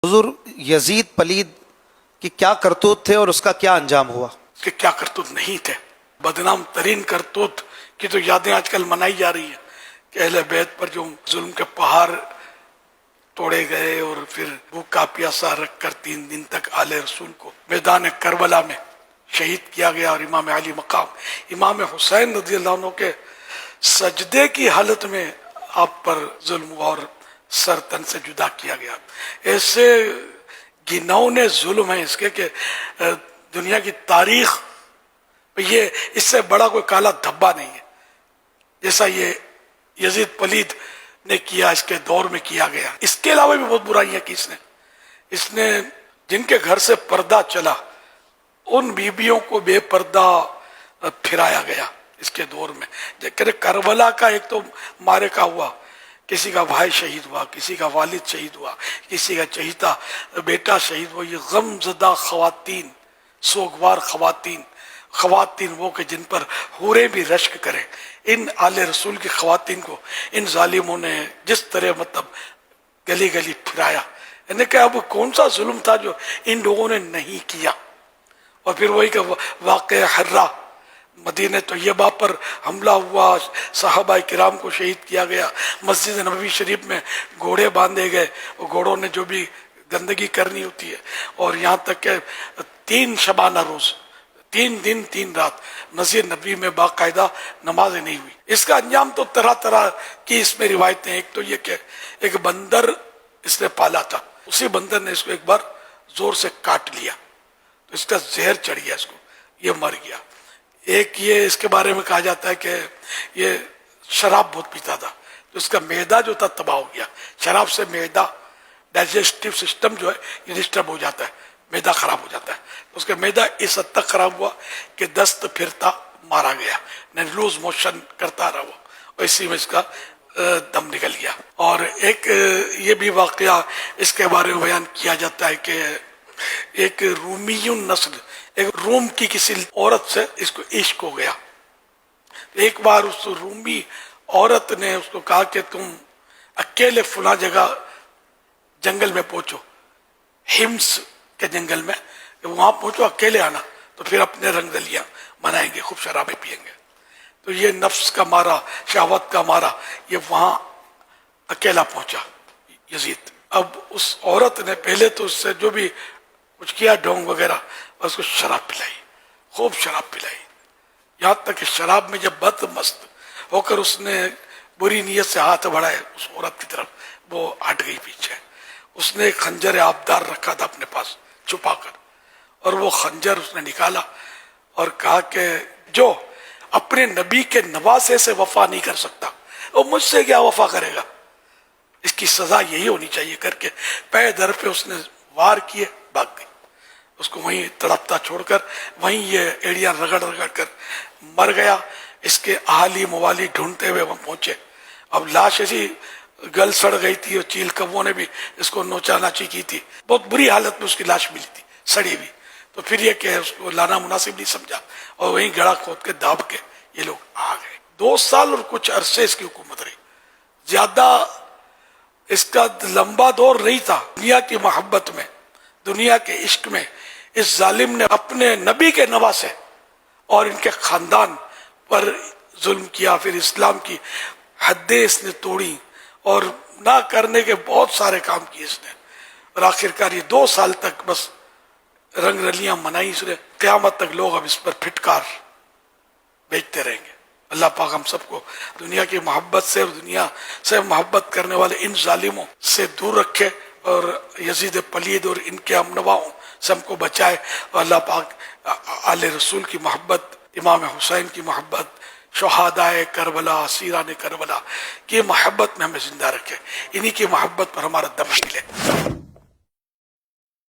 حضور یزید پلید کی کیا کرتوت تھے اور اس کا کیا انجام ہوا؟ کہ کیا کرتوت نہیں تھے، بدنام ترین کرتوت کی تو یادیں آج کل منائی جا رہی ہیں کہ اہل بیت پر جو ظلم کے پہاڑ توڑے گئے اور پھر بھوکا پیاسا رکھ کر 3 دن تک آل رسول کو میدان کربلا میں شہید کیا گیا، اور امام علی مقام امام حسین رضی اللہ عنہ کے سجدے کی حالت میں آپ پر ظلم ہوا اور سر تن سے جدا کیا گیا۔ ایسے گنونے ظلم ہیں اس کے کہ دنیا کی تاریخ یہ اس سے بڑا کوئی کالا دھبا نہیں ہے جیسا یہ یزید پلید نے کیا، اس کے دور میں کیا گیا۔ اس کے علاوہ بھی بہت برائیاں کی اس نے جن کے گھر سے پردہ چلا ان بیویوں کو بے پردہ پھرایا گیا اس کے دور میں۔ کہ کربلا کا ایک تو مارکہ ہوا، کسی کا بھائی شہید ہوا، کسی کا والد شہید ہوا، کسی کا چہیتا بیٹا شہید ہوا۔ یہ غم زدہ خواتین، سوگوار خواتین وہ کہ جن پر حوریں بھی رشک کریں، ان آل رسول کی خواتین کو ان ظالموں نے جس طرح مطلب گلی گلی پھرایا، یعنی کہ اب کون سا ظلم تھا جو ان لوگوں نے نہیں کیا۔ اور پھر وہی کہ واقعہ حرہ، مدینہ طیبہ پر حملہ ہوا، صحابہ کرام کو شہید کیا گیا، مسجد نبوی شریف میں گھوڑے باندھے گئے، وہ گھوڑوں نے جو بھی گندگی کرنی ہوتی ہے، اور یہاں تک کہ 3 شبانہ روز 3 دن 3 رات مسجد نبوی میں باقاعدہ نمازیں نہیں ہوئی۔ اس کا انجام تو طرح طرح کی اس میں روایتیں۔ ایک تو یہ کہ ایک بندر اس نے پالا تھا، اسی بندر نے اس کو ایک بار زور سے کاٹ لیا تو اس کا زہر چڑھ گیا، اس کو یہ مر گیا۔ ایک یہ اس کے بارے میں کہا جاتا ہے کہ یہ شراب بہت پیتا تھا تو اس کا معدہ جو تھا تباہ ہو گیا۔ شراب سے معدہ ڈائجسٹو سسٹم جو ہے یہ ڈسٹرب ہو جاتا ہے، معدہ خراب ہو جاتا ہے۔ اس کا معدہ اس حد تک خراب ہوا کہ دست پھرتا مارا گیا، لوز موشن کرتا رہا وہ، اور اسی میں اس کا دم نکل گیا۔ اور ایک یہ بھی واقعہ اس کے بارے میں بیان کیا جاتا ہے کہ ایک رومی نسل، ایک روم کی کسی عورت سے اس کو عشق ہو گیا۔ ایک بار اس رومی عورت نے اس کو کہا کہ تم اکیلے فلاں جگہ جنگل میں پہنچو، ہمس کے جنگل میں، وہاں پہنچو، اکیلے آنا، تو پھر اپنے رنگ رلیاں منائیں گے، خوب شرابیں پیئیں گے۔ تو یہ نفس کا مارا، شہوت کا مارا، یہ وہاں اکیلا پہنچا یزید۔ اب اس عورت نے پہلے تو اس سے جو بھی کچھ کیا ڈھونگ وغیرہ، اور اس کو شراب پلائی، خوب شراب پلائی، یہاں تک کہ شراب میں جب بد مست ہو کر اس نے بری نیت سے ہاتھ بڑھائے اس عورت کی طرف، وہ ہٹ گئی پیچھے۔ اس نے ایک خنجر آبدار رکھا تھا اپنے پاس چھپا کر، اور وہ خنجر اس نے نکالا اور کہا کہ جو اپنے نبی کے نواسے سے وفا نہیں کر سکتا وہ مجھ سے کیا وفا کرے گا، اس کی سزا یہی ہونی چاہیے کر کے پے در پہ اس نے وار کیے، بھاگ گئی۔ اس کو وہیں تڑپتا چھوڑ کر وہیں یہ ایڑیاں رگڑ رگڑ کر مر گیا۔ اس کے اہالی موالی ڈھونڈتے ہوئے وہاں پہنچے، اب لاش ایسی گل سڑ گئی تھی، اور چیل کبوں نے بھی اس کو نوچا ناچی کی تھی، بہت بری حالت میں اس کی لاش ملی تھی، سڑی ہوئی۔ تو پھر یہ کہ اس کو لانا مناسب نہیں سمجھا، اور وہیں گڑا کھود کے داب کے یہ لوگ آ گئے۔ 2 سال اور کچھ عرصے اس کی حکومت رہی، زیادہ اس کا لمبا دور نہیں تھا۔ دنیا کی محبت میں، دنیا کے عشق میں اس ظالم نے اپنے نبی کے نواسے اور ان کے خاندان پر ظلم کیا، پھر اسلام کی حدیں اس نے توڑی، اور نہ کرنے کے بہت سارے کام کیے اس نے، اور آخرکار یہ 2 سال تک بس رنگ رلیاں منائی اس نے۔ قیامت تک لوگ اب اس پر پھٹکار بیچتے رہیں گے۔ اللہ پاک ہم سب کو دنیا کی محبت سے اور دنیا سے محبت کرنے والے ان ظالموں سے دور رکھے، اور یزید پلید اور ان کے ہمنواؤں سے ہم کو بچائے، اور اللہ پاک آل رسول کی محبت، امام حسین کی محبت، شہدائے کربلا، اسیران کربلا کی محبت میں ہمیں زندہ رکھے، انہی کی محبت پر ہمارا دم ملے۔